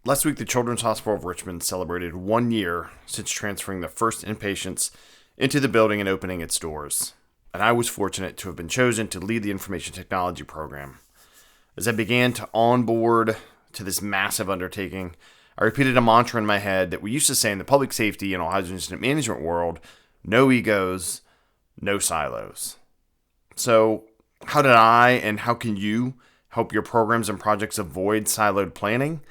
Last week, the Children's Hospital of Richmond celebrated 1 year since transferring the first inpatients into the building and opening its doors. And I was fortunate to have been chosen to lead the information technology program. As I began to onboard to this massive undertaking, I repeated a mantra in my head that we used to say in the public safety and all hazard incident management world: no egos, no silos. So how did I and how can you help your programs and projects avoid siloed planning?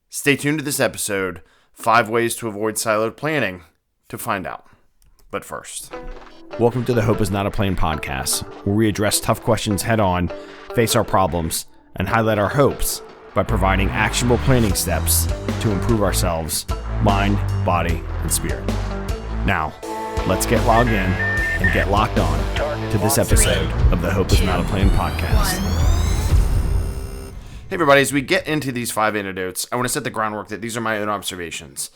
Stay tuned to this episode, 5 Ways to Avoid Siloed Planning, to find out. But first, welcome to the Hope is Not a Plan podcast, where we address tough questions head on, face our problems, and highlight our hopes by providing actionable planning steps to improve ourselves, mind, body, and spirit. Now, let's get logged in and get locked on to this episode of the Hope is Not a Plan podcast. Hey everybody, as we get into these 5 antidotes, I want to set the groundwork that these are my own observations.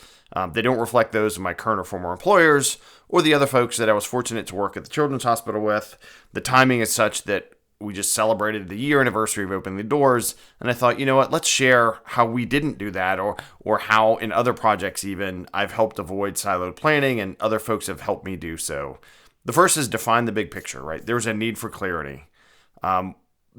They don't reflect those of my current or former employers or the other folks that I was fortunate to work at the Children's Hospital with. The timing is such that we just celebrated the year anniversary of opening the doors, and I thought, you know what, let's share how we didn't do that or how in other projects even I've helped avoid siloed planning and other folks have helped me do so. The first is define the big picture, right? There's a need for clarity.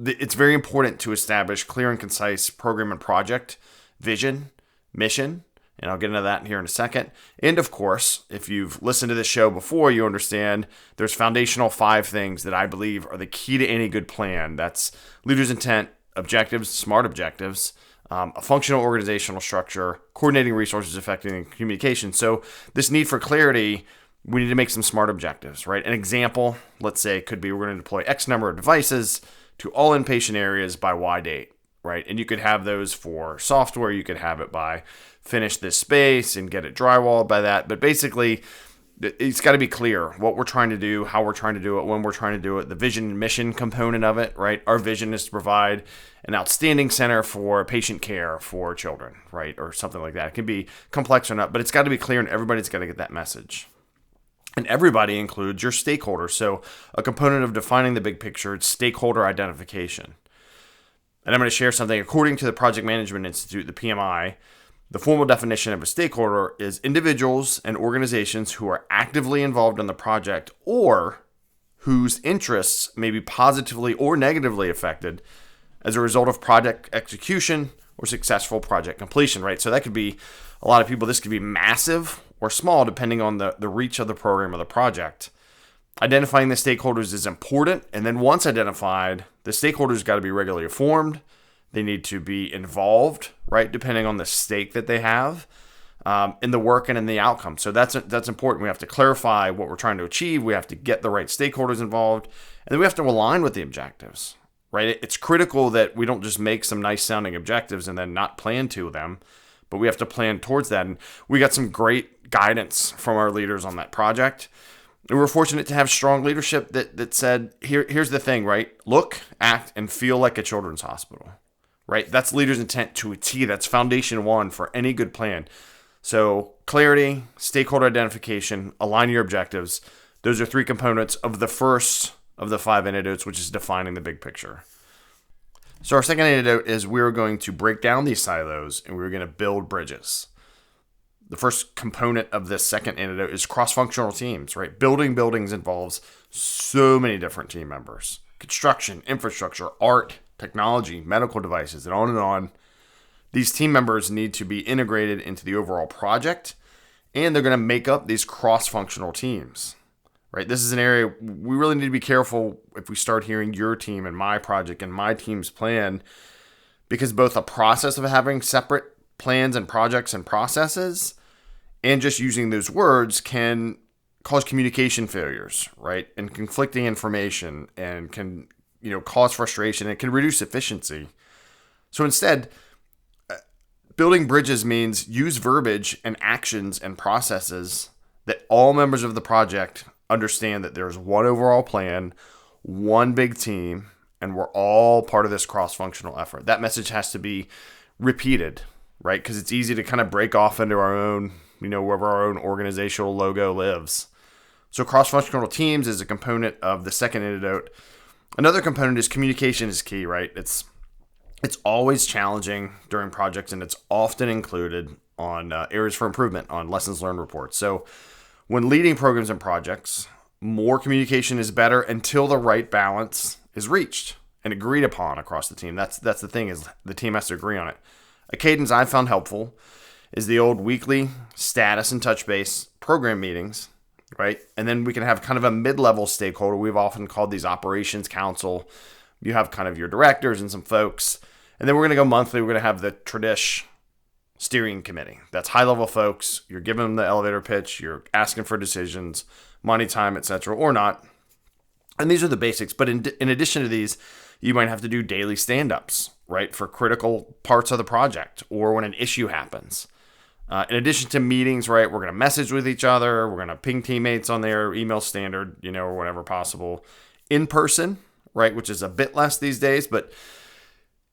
It's very important to establish clear and concise program and project, vision, mission, and I'll get into that here in a second. And of course, if you've listened to this show before, you understand there's foundational 5 things that I believe are the key to any good plan. That's leader's intent, objectives, smart objectives, a functional organizational structure, coordinating resources, effective communication. So this need for clarity, we need to make some smart objectives, right? An example, let's say, could be we're going to deploy X number of devices to all inpatient areas by Y date, right? And you could have those for software. You could have it by finish this space and get it drywalled by that. But basically, it's got to be clear what we're trying to do, how we're trying to do it, when we're trying to do it, the vision and mission component of it, right? Our vision is to provide an outstanding center for patient care for children, right? Or something like that. It can be complex or not, but it's got to be clear and everybody's got to get that message. And everybody includes your stakeholders. So a component of defining the big picture is stakeholder identification. And I'm going to share something. According to the Project Management Institute, the PMI, the formal definition of a stakeholder is individuals and organizations who are actively involved in the project or whose interests may be positively or negatively affected as a result of project execution or successful project completion, right? So that could be a lot of people. This could be massive or small, depending on the reach of the program or the project. Identifying the stakeholders is important, and then once identified, the stakeholders got to be regularly informed. They need to be involved, right, depending on the stake that they have in the work and in the outcome. So that's important. We have to clarify what we're trying to achieve. We have to get the right stakeholders involved, and then we have to align with the objectives, right? It's critical that we don't just make some nice sounding objectives and then not plan to them, but we have to plan towards that. And we got some great guidance from our leaders on that project. And we're fortunate to have strong leadership that said, here's the thing, right? Look, act, and feel like a children's hospital, right? That's leader's intent to a T. That's foundation 1 for any good plan. So clarity, stakeholder identification, align your objectives. Those are 3 components of the first of the 5 antidotes, which is defining the big picture. So our second antidote is we're going to break down these silos and we're going to build bridges. The first component of this second antidote is cross-functional teams, right? Building buildings involves so many different team members. Construction, infrastructure, art, technology, medical devices, and on and on. These team members need to be integrated into the overall project, and they're going to make up these cross-functional teams, right? This is an area we really need to be careful if we start hearing your team and my project and my team's plan, because both the process of having separate plans and projects and processes and just using those words can cause communication failures, right? And conflicting information and can, cause frustration. It can reduce efficiency. So instead, building bridges means use verbiage and actions and processes that all members of the project understand that there's one overall plan, one big team, and we're all part of this cross-functional effort. That message has to be repeated, right? Because it's easy to kind of break off into our own, wherever our own organizational logo lives. So cross-functional teams is a component of the second antidote. Another component is communication is key, right? It's It's always challenging during projects, and it's often included on areas for improvement on lessons learned reports. So when leading programs and projects, more communication is better until the right balance is reached and agreed upon across the team. That's the thing, is the team has to agree on it. A cadence I found helpful is the old weekly status and touch base program meetings, right? And then we can have kind of a mid-level stakeholder. We've often called these operations council. You have kind of your directors and some folks. And then we're going to go monthly. We're going to have the tradish steering committee. That's high-level folks. You're giving them the elevator pitch. You're asking for decisions, money, time, etc., or not. And these are the basics. But in addition to these, you might have to do daily stand-ups, right, for critical parts of the project or when an issue happens. In addition to meetings, right, we're going to message with each other. We're going to ping teammates on their email standard, or whatever possible. In person, right, which is a bit less these days, but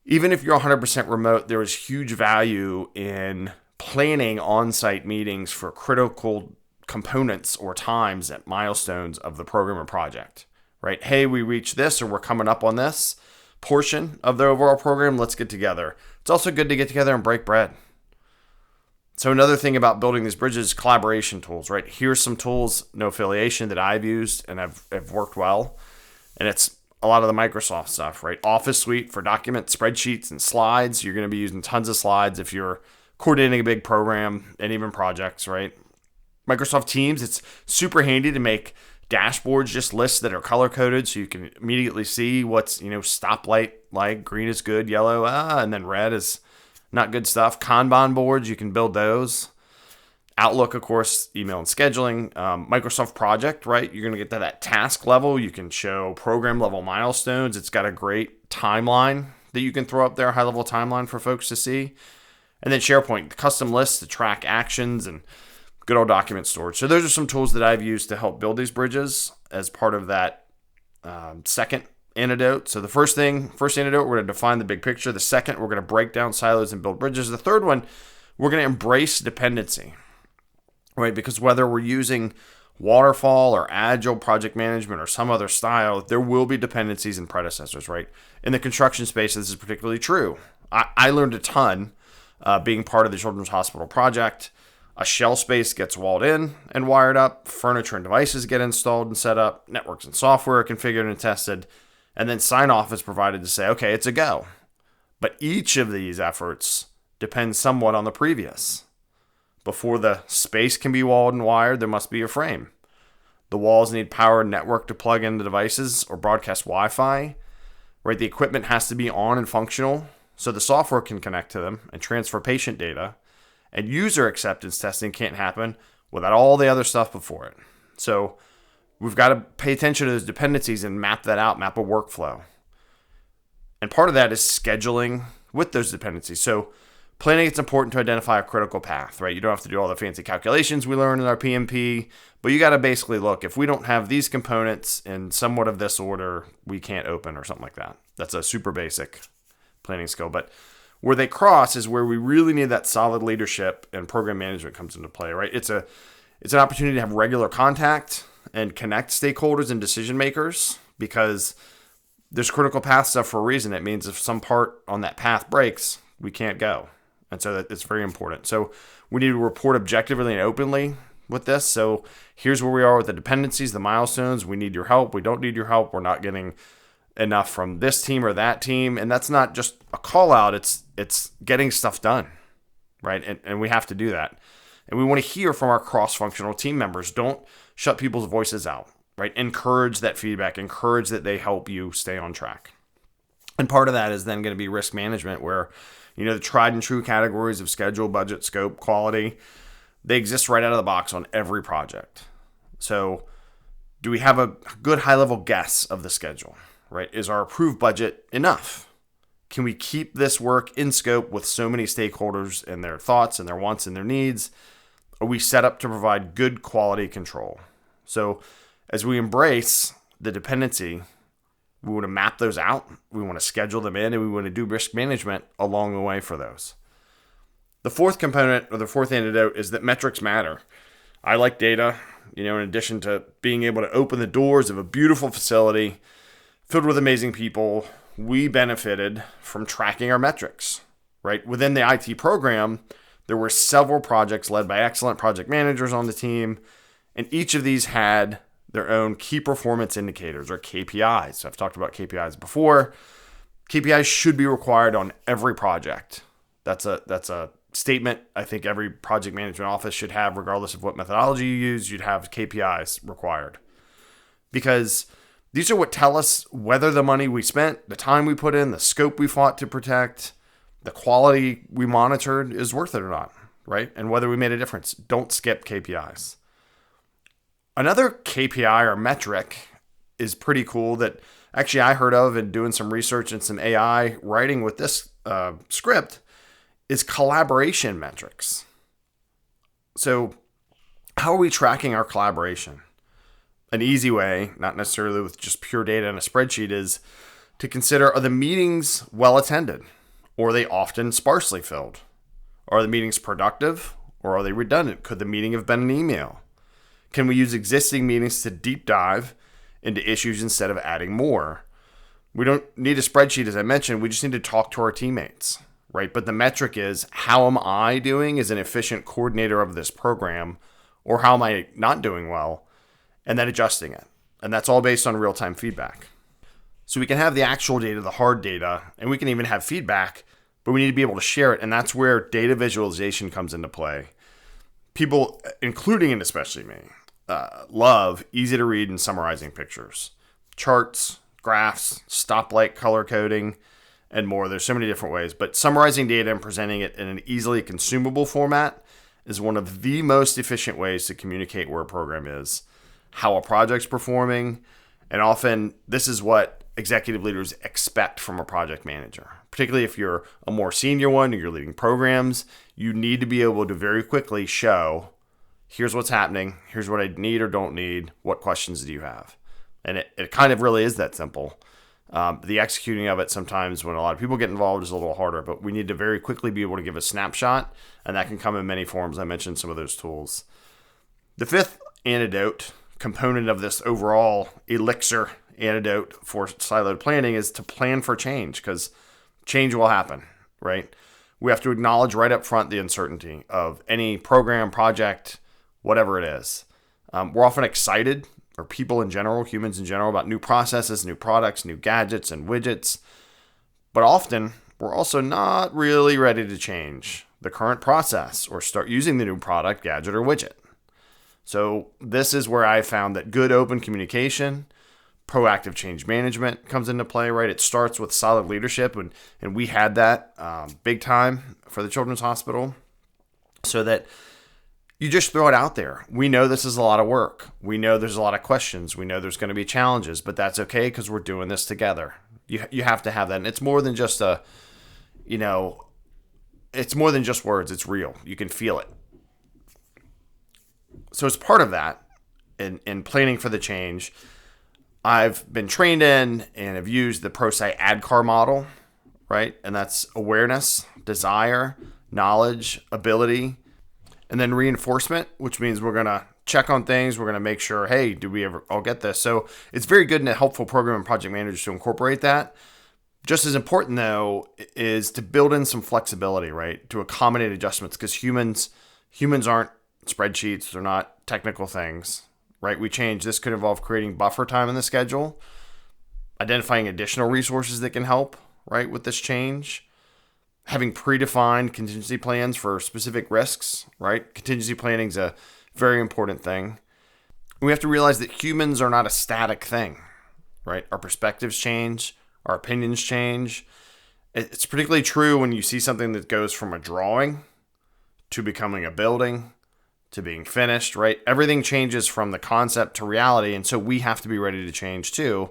even if you're 100% remote, there is huge value in planning on-site meetings for critical components or times at milestones of the program or project, right? Hey, we reached this, or we're coming up on this portion of the overall program. Let's get together. It's also good to get together and break bread. So another thing about building these bridges is collaboration tools, right? Here's some tools, no affiliation, that I've used and have worked well. And it's a lot of the Microsoft stuff, right? Office Suite for documents, spreadsheets, and slides. You're going to be using tons of slides if you're coordinating a big program and even projects, right? Microsoft Teams, it's super handy to make dashboards, just lists that are color-coded so you can immediately see what's, stoplight light, green is good, yellow, and then red is not good stuff. Kanban boards, you can build those. Outlook, of course, email and scheduling. Microsoft Project, right? You're going to get to that task level. You can show program level milestones. It's got a great timeline that you can throw up there, high-level timeline for folks to see. And then SharePoint, custom lists to track actions and good old document storage. So those are some tools that I've used to help build these bridges as part of that second antidote. So the first antidote, we're going to define the big picture. The second, we're going to break down silos and build bridges. The third one, we're going to embrace dependency. Right, because whether we're using waterfall or agile project management or some other style, there will be dependencies and predecessors, right? In the construction space, this is particularly true. I learned a ton being part of the Children's Hospital project. A shell space gets walled in and wired up, furniture and devices get installed and set up, networks and software are configured and tested, and then sign-off is provided to say, okay, it's a go. But each of these efforts depends somewhat on the previous. Before the space can be walled and wired, there must be a frame. The walls need power and network to plug in the devices or broadcast Wi-Fi. Right? The equipment has to be on and functional so the software can connect to them and transfer patient data. And user acceptance testing can't happen without all the other stuff before it. So we've got to pay attention to those dependencies and map that out, map a workflow. And part of that is scheduling with those dependencies. So planning, it's important to identify a critical path, right? You don't have to do all the fancy calculations we learned in our PMP, but you got to basically look, if we don't have these components in somewhat of this order, we can't open or something like that. That's a super basic planning skill. But where they cross is where we really need that solid leadership and program management comes into play, right? It's an opportunity to have regular contact and connect stakeholders and decision makers, because there's critical path stuff for a reason. It means if some part on that path breaks, we can't go. And so it's very important. So we need to report objectively and openly with this. So here's where we are with the dependencies, the milestones. We need your help. We don't need your help. We're not getting enough from this team or that team. And that's not just a call out. It's getting stuff done, right? And we have to do that. And we want to hear from our cross-functional team members. Don't shut people's voices out, right? Encourage that feedback. Encourage that they help you stay on track. And part of that is then going to be risk management, where the tried and true categories of schedule, budget, scope, quality, they exist right out of the box on every project. So do we have a good high-level guess of the schedule, right? Is our approved budget enough? Can we keep this work in scope with so many stakeholders and their thoughts and their wants and their needs? Are we set up to provide good quality control? So as we embrace the dependency, we want to map those out, we want to schedule them in, and we want to do risk management along the way for those. The fourth component, or the fourth antidote, is that metrics matter. I like data, in addition to being able to open the doors of a beautiful facility filled with amazing people, we benefited from tracking our metrics, right? Within the IT program, there were several projects led by excellent project managers on the team, and each of these had their own key performance indicators or KPIs. So I've talked about KPIs before. KPIs should be required on every project. That's a statement I think every project management office should have, regardless of what methodology you use. You'd have KPIs required, because these are what tell us whether the money we spent, the time we put in, the scope we fought to protect, the quality we monitored is worth it or not, right? And whether we made a difference. Don't skip KPIs. Another KPI or metric is pretty cool that actually I heard of in doing some research and some AI writing with this script is collaboration metrics. So how are we tracking our collaboration? An easy way, not necessarily with just pure data in a spreadsheet, is to consider, are the meetings well attended? Or are they often sparsely filled? Are the meetings productive? Or are they redundant? Could the meeting have been an email? Can we use existing meetings to deep dive into issues instead of adding more? We don't need a spreadsheet, as I mentioned. We just need to talk to our teammates, right? But the metric is, how am I doing as an efficient coordinator of this program? Or how am I not doing well? And then adjusting it. And that's all based on real-time feedback. So we can have the actual data, the hard data, and we can even have feedback, but we need to be able to share it. And that's where data visualization comes into play. People, including and especially me, love easy to read and summarizing pictures, charts, graphs, stoplight color coding, and more. There's so many different ways, but summarizing data and presenting it in an easily consumable format is one of the most efficient ways to communicate where a program is, how a project's performing, and often this is what executive leaders expect from a project manager. Particularly if you're a more senior one or you're leading programs, you need to be able to very quickly show, here's what's happening, here's what I need or don't need, what questions do you have? And it kind of really is that simple. The executing of it sometimes when a lot of people get involved is a little harder, but we need to very quickly be able to give a snapshot, and that can come in many forms. I mentioned some of those tools. The fifth antidote component of this overall elixir antidote for siloed planning is to plan for change, because change will happen, right? We have to acknowledge right up front the uncertainty of any program, project, whatever it is. We're often excited, or people in general, humans in general, about new processes, new products, new gadgets and widgets. But often we're also not really ready to change the current process or start using the new product, gadget, or widget. So this is where I found that good open communication, proactive change management comes into play, right? It starts with solid leadership, and we had that big time for the Children's Hospital, so that you just throw it out there. We know this is a lot of work. We know there's a lot of questions. We know there's going to be challenges, but that's okay because we're doing this together. You have to have that. And it's more than just it's more than just words. It's real. You can feel it. So as part of that, in planning for the change, I've been trained in and have used the ProSci ADKAR model, right? And that's awareness, desire, knowledge, ability, and then reinforcement, which means we're going to check on things. We're going to make sure, hey, do we ever all get this? So it's very good and helpful program and project managers to incorporate that. Just as important, though, is to build in some flexibility, right? To accommodate adjustments, because humans aren't spreadsheets. They're not technical things, right? We change. This could involve creating buffer time in the schedule, identifying additional resources that can help, right, with this change, having predefined contingency plans for specific risks, right? Contingency planning is a very important thing. We have to realize that humans are not a static thing, right? Our perspectives change, our opinions change. It's particularly true when you see something that goes from a drawing to becoming a building to being finished, right? Everything changes from the concept to reality, and so we have to be ready to change too,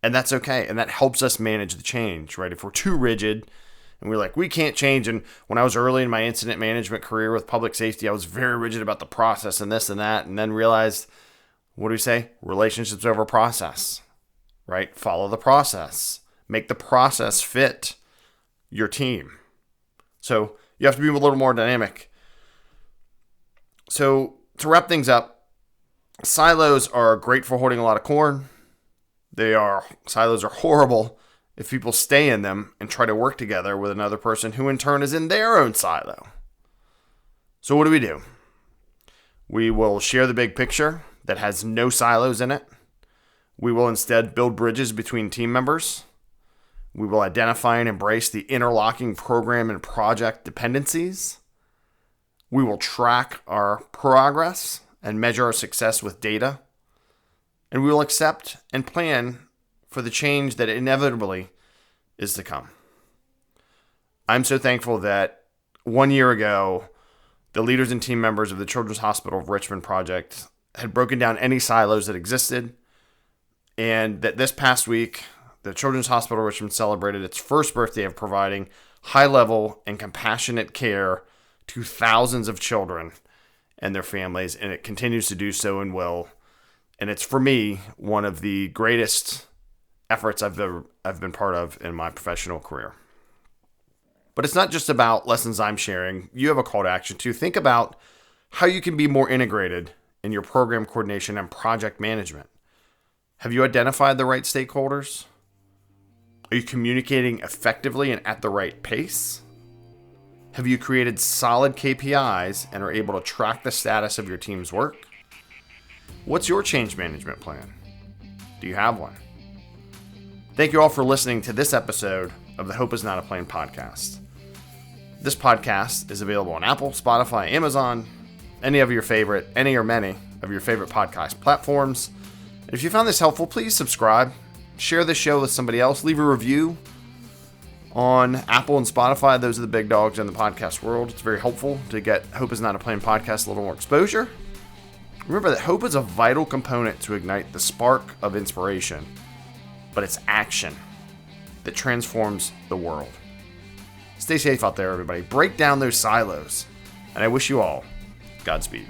and that's okay, and that helps us manage the change, right? If we're too rigid and we're like, we can't change, and when I was early in my incident management career with public safety, I was very rigid about the process and this and that, and then realized, what do we say? Relationships over process, right? Follow the process. Make the process fit your team. So you have to be a little more dynamic. So to wrap things up, silos are great for hoarding a lot of corn. Silos are horrible if people stay in them and try to work together with another person who in turn is in their own silo. So what do? We will share the big picture that has no silos in it. We will instead build bridges between team members. We will identify and embrace the interlocking program and project dependencies. We will track our progress and measure our success with data. And we will accept and plan for the change that inevitably is to come. I'm so thankful that 1 year ago, the leaders and team members of the Children's Hospital of Richmond project had broken down any silos that existed, and that this past week, the Children's Hospital of Richmond celebrated its first birthday of providing high-level and compassionate care to thousands of children and their families, and it continues to do so and will. And it's, for me, one of the greatest efforts I've been part of in my professional career. But it's not just about lessons I'm sharing. You have a call to action too. Think about how you can be more integrated in your program coordination and project management. Have you identified the right stakeholders? Are you communicating effectively and at the right pace? Have you created solid KPIs and are able to track the status of your team's work? What's your change management plan? Do you have one? Thank you all for listening to this episode of the Hope Is Not a Plane podcast. This podcast is available on Apple, Spotify, Amazon, any or many of your favorite podcast platforms. And if you found this helpful, please subscribe, share this show with somebody else, leave a review on Apple and Spotify. Those are the big dogs in the podcast world. It's very helpful to get Hope Is Not a Plane podcast a little more exposure. Remember that hope is a vital component to ignite the spark of inspiration, but it's action that transforms the world. Stay safe out there, everybody. Break down those silos. And I wish you all Godspeed.